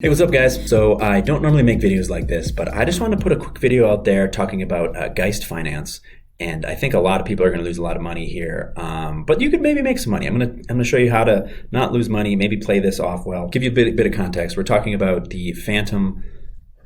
Hey, what's up guys? So I don't normally make videos like this, but I just want to put a quick video out there talking about GEIST finance. And I think a lot of people are going to lose a lot of money here, but you could maybe make some money. I'm gonna show you how to not lose money, maybe play this off well. Give you a bit of context. We're talking about the Fantom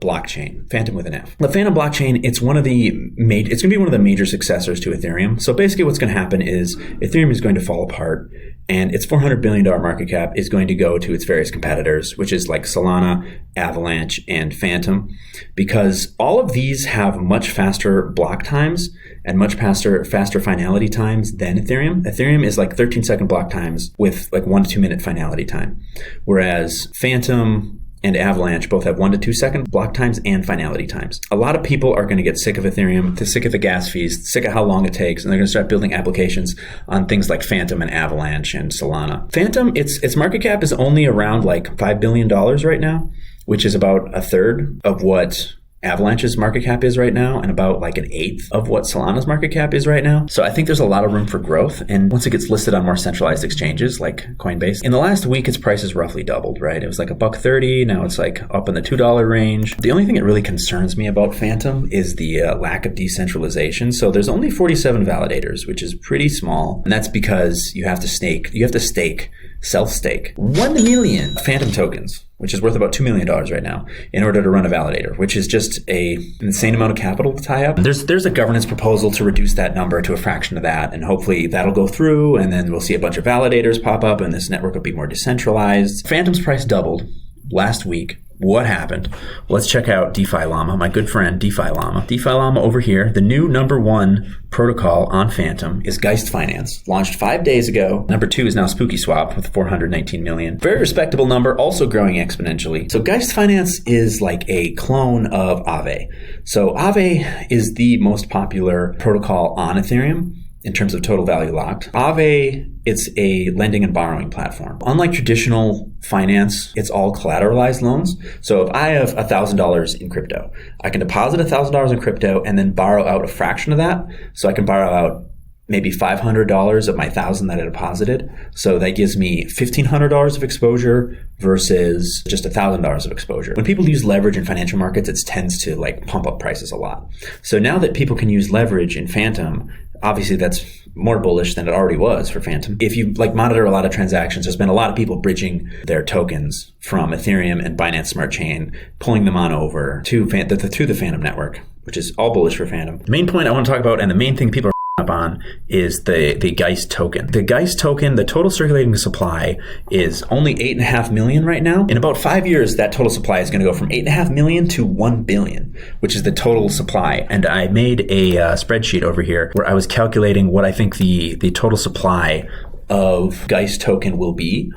blockchain, Fantom with an F. The Fantom blockchain, it's going to be one of the major successors to Ethereum. So basically what's going to happen is Ethereum is going to fall apart and its $400 billion market cap is going to go to its various competitors, which is like Solana, Avalanche, and Fantom, because all of these have much faster block times and much faster finality times than Ethereum. Ethereum is like 13-second block times with like 1 to 2 minute finality time, whereas Fantom and Avalanche both have 1 to 2 second block times and finality times. A lot of people are going to get sick of Ethereum, sick of the gas fees, sick of how long it takes, and they're going to start building applications on things like Fantom and Avalanche and Solana. Fantom, its market cap is only around like $5 billion right now, which is about a third of what Avalanche's market cap is right now and about like an eighth of what Solana's market cap is right now. So I think there's a lot of room for growth. And once it gets listed on more centralized exchanges like Coinbase, in the last week, its price has roughly doubled, right? It was like $1.30. Now it's like up in the $2 range. The only thing that really concerns me about Fantom is the lack of decentralization. So there's only 47 validators, which is pretty small. And that's because you have to self-stake 1 million Fantom tokens, which is worth about $2 million right now, in order to run a validator, which is just an insane amount of capital to tie up. There's a governance proposal to reduce that number to a fraction of that, and hopefully that'll go through, and then we'll see a bunch of validators pop up, and this network will be more decentralized. Fantom's price doubled last week. What happened? Let's check out DeFi Llama, my good friend DeFi Llama. DeFi Llama over here, the new #1 protocol on Fantom is GEIST Finance, launched 5 days ago. #2 is now SpookySwap with 419 million. Very respectable number, also growing exponentially. So GEIST Finance is like a clone of Aave. So Aave is the most popular protocol on Ethereum in terms of total value locked. Aave, it's a lending and borrowing platform. Unlike traditional finance, it's all collateralized loans. So if I have $1,000 in crypto, I can deposit $1,000 in crypto and then borrow out a fraction of that. So I can borrow out maybe $500 of my $1,000 that I deposited. So that gives me $1,500 of exposure versus just $1,000 of exposure. When people use leverage in financial markets, it tends to like pump up prices a lot. So now that people can use leverage in Fantom, obviously that's more bullish than it already was for Fantom. If you like monitor a lot of transactions, there's been a lot of people bridging their tokens from Ethereum and Binance Smart Chain, pulling them on over to the Fantom network, which is all bullish for Fantom. The main point I want to talk about, and the main thing people are up on, is the GEIST token. The GEIST token, the total circulating supply is only 8.5 million right now. In about 5 years, that total supply is going to go from 8.5 million to 1 billion, which is the total supply. And I made a spreadsheet over here where I was calculating what I think the total supply of GEIST token will be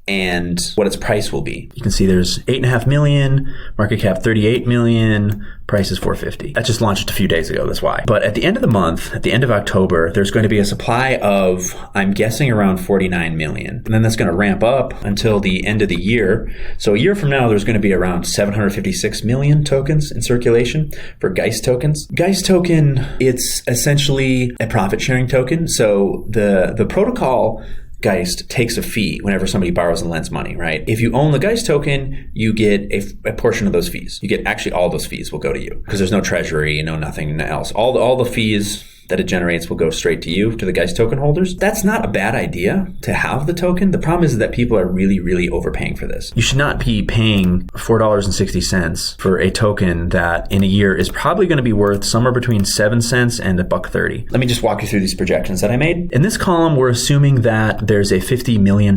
and what its price will be. You can see there's 8.5 million, market cap 38 million, price is 450. That just launched a few days ago, that's why. But at the end of the month, at the end of October, there's going to be a supply of, I'm guessing, around 49 million. And then that's going to ramp up until the end of the year. So a year from now, there's going to be around 756 million tokens in circulation for GEIST tokens. GEIST token, it's essentially a profit sharing token. So the protocol GEIST takes a fee whenever somebody borrows and lends money, right? If you own the GEIST token, you get a portion of those fees. You get actually all those fees will go to you because there's no treasury, nothing else. All the fees that it generates will go straight to you, to the GEIST token holders. That's not a bad idea to have the token. The problem is that people are really, really overpaying for this. You should not be paying $4.60 for a token that in a year is probably going to be worth somewhere between 7 cents and $1.30. Let me just walk you through these projections that I made. In this column, we're assuming that there's a $50 million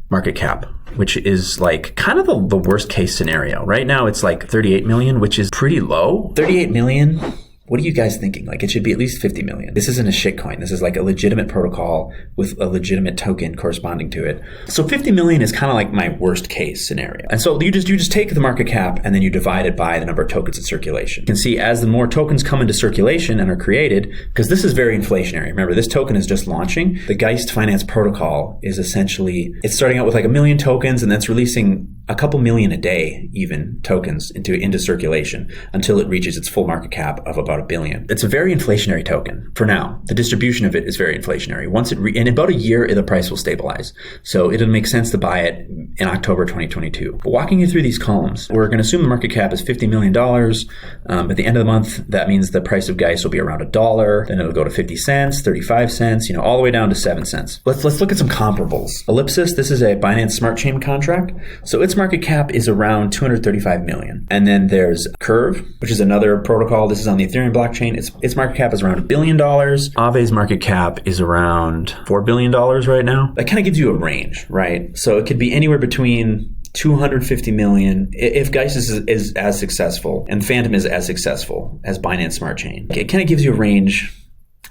market cap, which is like kind of the worst case scenario. Right now, it's like 38 million, which is pretty low. 38 million. What are you guys thinking? Like, it should be at least 50 million. This isn't a shitcoin. This is like a legitimate protocol with a legitimate token corresponding to it. So 50 million is kind of like my worst case scenario. And so you just take the market cap and then you divide it by the number of tokens in circulation. You can see as the more tokens come into circulation and are created, because this is very inflationary. Remember, this token is just launching. The GEIST finance protocol is essentially, it's starting out with like 1 million tokens and then it's releasing a couple million a day, even tokens into circulation until it reaches its full market cap of about $1 billion. It's a very inflationary token for now. The distribution of it is very inflationary. Once in about a year, the price will stabilize. So it'll make sense to buy it in October 2022. But walking you through these columns, we're going to assume the market cap is $50 million. At the end of the month, that means the price of GEIST will be around $1. Then it'll go to 50 cents, 35 cents, all the way down to 7 cents. Let's look at some comparables. Ellipsis, this is a Binance Smart Chain contract. So its market cap is around 235 million. And then there's Curve, which is another protocol. This is on the Ethereum blockchain. Its market cap is around $1 billion. Aave's market cap is around $4 billion right now. That kind of gives you a range, right? So it could be anywhere between 250 million if GEIST is as successful and Fantom is as successful as Binance Smart Chain. It kind of gives you a range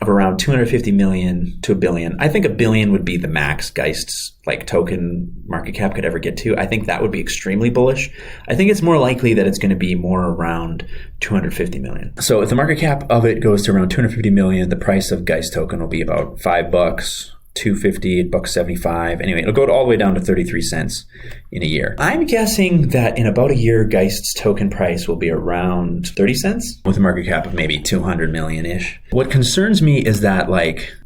of around 250 million to $1 billion. I think $1 billion would be the max GEIST's token market cap could ever get to. I think that would be extremely bullish. I think it's more likely that it's going to be more around 250 million. So if the market cap of it goes to around 250 million, the price of GEIST token will be about $5, $2.50, $1.75. Anyway, it'll go all the way down to 33 cents in a year. I'm guessing that in about a year, GEIST's token price will be around 30 cents with a market cap of maybe 200 million-ish. What concerns me is that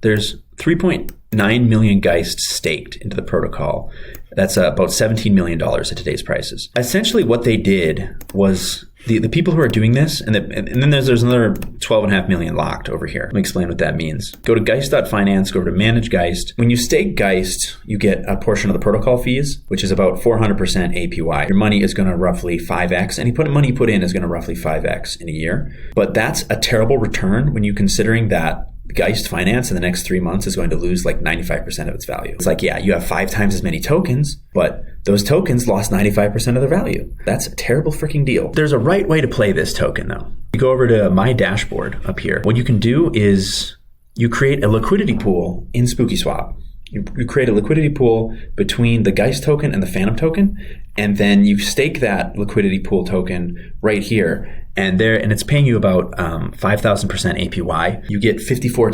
there's 3.9 million GEIST staked into the protocol. That's about $17 million at today's prices. Essentially what they did was the people who are doing this, and then there's another 12.5 million locked over here. Let me explain what that means. Go to geist.finance, go over to manage GEIST. When you stake GEIST, you get a portion of the protocol fees, which is about 400% APY. Your money is going to roughly 5x. Any money you put in is going to roughly 5x in a year. But that's a terrible return when you're considering that GEIST Finance in the next 3 months is going to lose 95% of its value. It's you have 5 times as many tokens, but those tokens lost 95% of their value. That's a terrible freaking deal. There's a right way to play this token though. You go over to my dashboard up here. What you can do is you create a liquidity pool in SpookySwap. You create a liquidity pool between the GEIST token and the Fantom token, and then you stake that liquidity pool token right here. And it's paying you about 5,000% APY. You get 53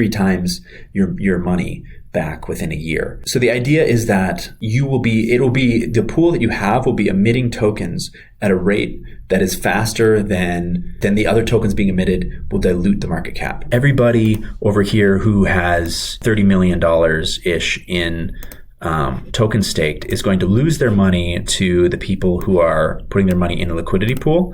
times your money back within a year. So the idea is that the pool that you have will be emitting tokens at a rate that is faster than the other tokens being emitted will dilute the market cap. Everybody over here who has $30 million-ish in token staked is going to lose their money to the people who are putting their money in a liquidity pool.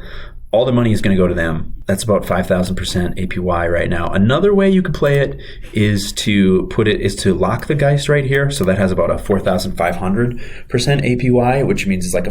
All the money is going to go to them. That's about 5,000% APY right now. Another way you could play it is to lock the GEIST right here. So that has about a 4,500% APY, which means it's a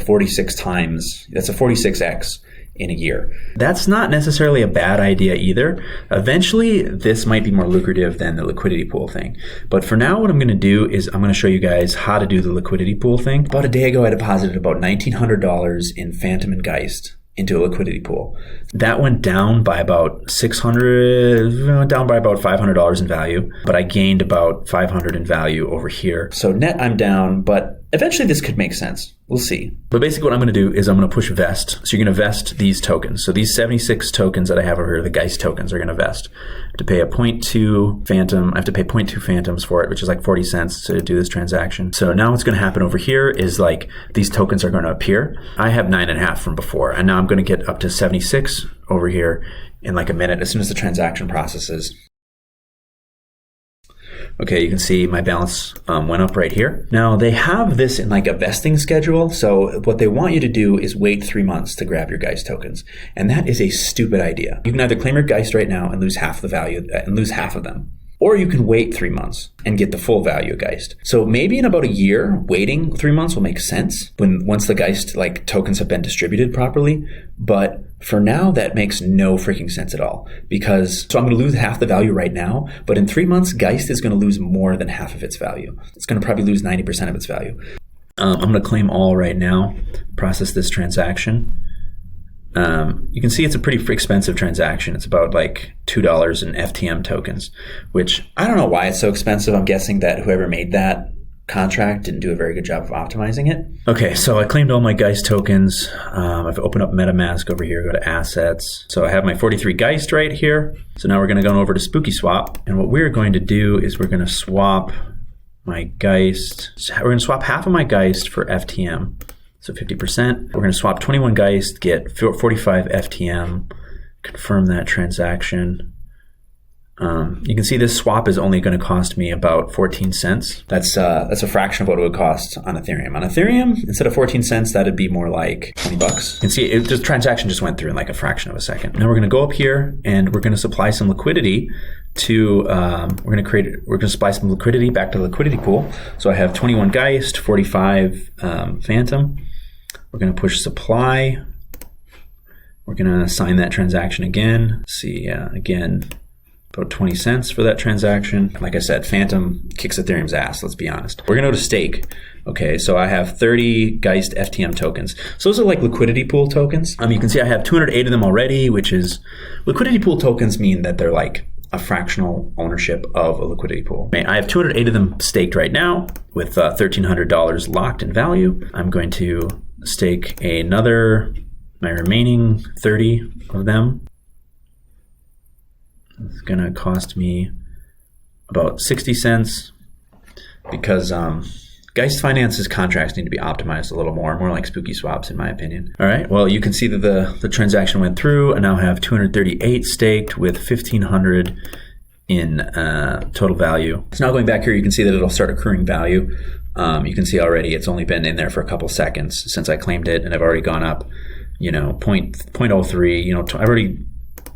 46x in a year. That's not necessarily a bad idea either. Eventually, this might be more lucrative than the liquidity pool thing. But for now, what I'm going to do is I'm going to show you guys how to do the liquidity pool thing. About a day ago, I deposited about $1,900 in Fantom and GEIST into a liquidity pool. That went down by about $500 in value, but I gained about 500 in value over here. So net I'm down, but eventually this could make sense. We'll see. But basically what I'm going to do is I'm going to push vest. So you're going to vest these tokens. So these 76 tokens that I have over here, the GEIST tokens, are going to vest. I have to pay a 0.2 Fantom. I have to pay 0.2 Fantoms for it, which is 40 cents to do this transaction. So now what's going to happen over here is these tokens are going to appear. I have 9.5 from before, and now I'm going to get up to 76 over here in a minute as soon as the transaction processes. Okay, you can see my balance went up right here. Now they have this in a vesting schedule. So what they want you to do is wait 3 months to grab your GEIST tokens. And that is a stupid idea. You can either claim your GEIST right now and lose half the value and lose half of them. Or you can wait 3 months and get the full value of GEIST. So maybe in about a year, waiting 3 months will make sense once the GEIST tokens have been distributed properly. But for now, that makes no freaking sense at all. So I'm going to lose half the value right now, but in 3 months, GEIST is going to lose more than half of its value. It's going to probably lose 90% of its value. I'm going to claim all right now, process this transaction. You can see it's a pretty expensive transaction. It's about $2 in FTM tokens, which I don't know why it's so expensive. I'm guessing that whoever made that contract didn't do a very good job of optimizing it. Okay, so I claimed all my GEIST tokens. I've opened up MetaMask over here, go to assets. So I have my 43 GEIST right here. So now we're going to go over to SpookySwap. And what we're going to do is we're going to swap my GEIST. We're going to swap half of my GEIST for FTM. So 50%. We're going to swap 21 GEIST, get 45 FTM, confirm that transaction. You can see this swap is only going to cost me about 14 cents. That's a fraction of what it would cost on Ethereum. On Ethereum, instead of 14 cents, that'd be more like 20 bucks. You can see the transaction just went through in like a fraction of a second. Now we're going to go up here and we're going to supply some liquidity to, we're going to supply some liquidity back to the liquidity pool. So I have 21 GEIST, 45 Fantom. We're going to push supply. We're going to sign that transaction again. See, again, about 20 cents for that transaction. Like I said, Fantom kicks Ethereum's ass, let's be honest. We're going to go to stake. Okay, so I have 30 GEIST FTM tokens. So those are like liquidity pool tokens. You can see I have 208 of them already, which is, liquidity pool tokens mean that they're like a fractional ownership of a liquidity pool. I have 208 of them staked right now with $1,300 locked in value. I'm going to stake my remaining 30 of them. It's going to cost me about 60 cents because GEIST Finance's contracts need to be optimized a little more like SpookySwaps in my opinion. All right, well, you can see that the transaction went through. I now have 238 staked with 1,500 in total value. So now going back here, you can see that it'll start accruing value. You can see already it's only been in there for a couple seconds since I claimed it, and I've already gone up, 0.03, I've already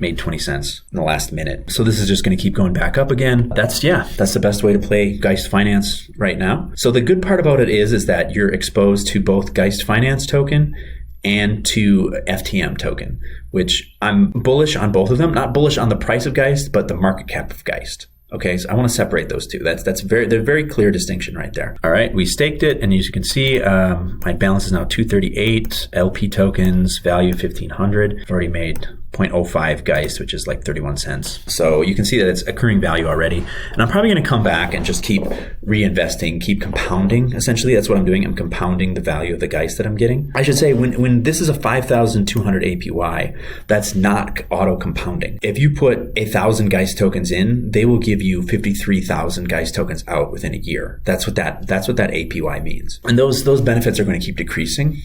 made 20 cents in the last minute. So this is just going to keep going back up again. That's the best way to play GEIST Finance right now. So the good part about it is that you're exposed to both GEIST Finance token and to FTM token, which I'm bullish on both of them. Not bullish on the price of GEIST, but the market cap of GEIST. Okay, so I want to separate those two. That's very clear distinction right there. All right, we staked it, and as you can see, my balance is now 238 LP tokens, value 1,500. I've already made 0.05 GEIST, which is like 31 cents. So you can see that it's accruing value already. And I'm probably going to come back and just keep reinvesting, keep compounding. Essentially, that's what I'm doing. I'm compounding the value of the GEIST that I'm getting. I should say, when this is a 5,200 APY, that's not auto compounding. If you put 1,000 GEIST tokens in, they will give you 53,000 GEIST tokens out within a year. That's what that APY means. And those benefits are going to keep decreasing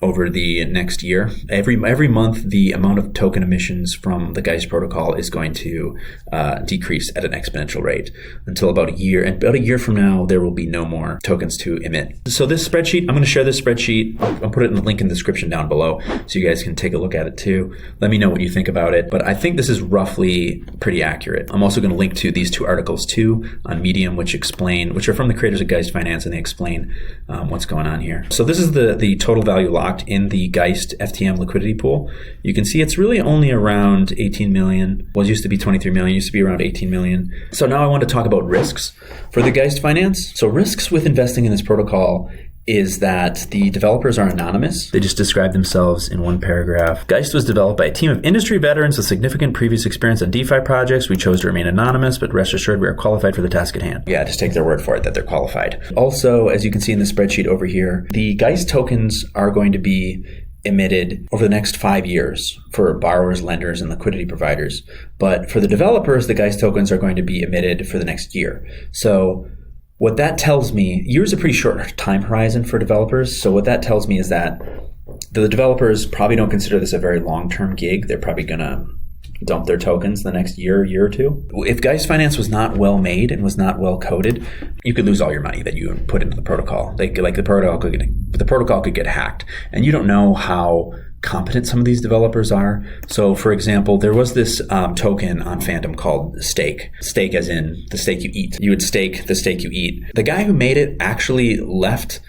over the next year. Every month, the amount of token emissions from the GEIST protocol is going to decrease at an exponential rate until about a year. And about a year from now, there will be no more tokens to emit. So this spreadsheet, I'm going to share this spreadsheet. I'll put it in the link in the description down below so you guys can take a look at it too. Let me know what you think about it. But I think this is roughly pretty accurate. I'm also going to link to these two articles too on Medium, which are from the creators of GEIST Finance, and they explain what's going on here. So this is the total value locked in the GEIST FTM liquidity pool. You can see it's really only around 18 million. Well, it used to be 23 million, used to be around 18 million. So now I want to talk about risks for the GEIST Finance. So risks with investing in this protocol is that the developers are anonymous. They just describe themselves in one paragraph. GEIST was developed by a team of industry veterans with significant previous experience on DeFi projects. We chose to remain anonymous, but rest assured we are qualified for the task at hand. Yeah, just take their word for it that they're qualified. Also, as you can see in the spreadsheet over here, the GEIST tokens are going to be emitted over the next 5 years for borrowers, lenders, and liquidity providers. But for the developers, the GEIST tokens are going to be emitted for the next year. So what that tells me, year's a pretty short time horizon for developers. So what that tells me is that the developers probably don't consider this a very long-term gig. They're probably going to dump their tokens the next year or two. If GEIST Finance was not well made and was not well coded, you could lose all your money that you put into the protocol. The protocol could get hacked, and you don't know how competent some of these developers are. So, for example, there was this token on Fantom called stake. Stake as in the steak you eat. You would stake the steak you eat. The guy who made it actually left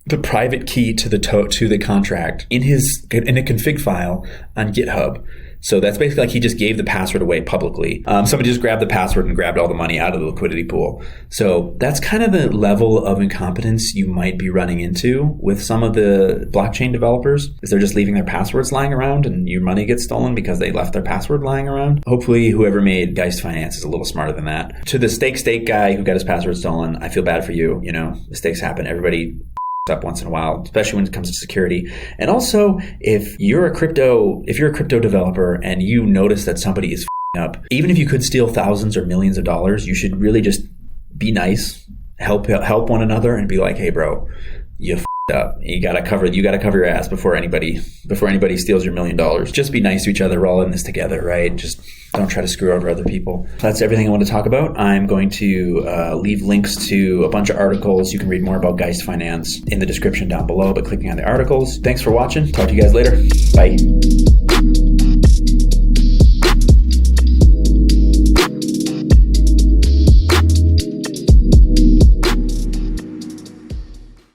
the private key to the contract in a config file on GitHub. So that's basically like he just gave the password away publicly. Somebody just grabbed the password and grabbed all the money out of the liquidity pool. So that's kind of the level of incompetence you might be running into with some of the blockchain developers, is they're just leaving their passwords lying around and your money gets stolen because they left their password lying around. Hopefully whoever made GEIST Finance is a little smarter than that. To the stake guy who got his password stolen, I feel bad for you. Mistakes happen. Everybody up once in a while, especially when it comes to security. And also, if you're a crypto developer and you notice that somebody is up, even if you could steal thousands or millions of dollars, you should really just be nice help one another and be like, hey, bro, you f***ed up. You gotta cover your ass before anybody steals your $1 million. Just be nice to each other. We're all in this together, right? Just don't try to screw over other people. That's everything I want to talk about. I'm going to leave links to a bunch of articles. You can read more about GEIST Finance in the description down below by clicking on the articles. Thanks for watching. Talk to you guys later. Bye.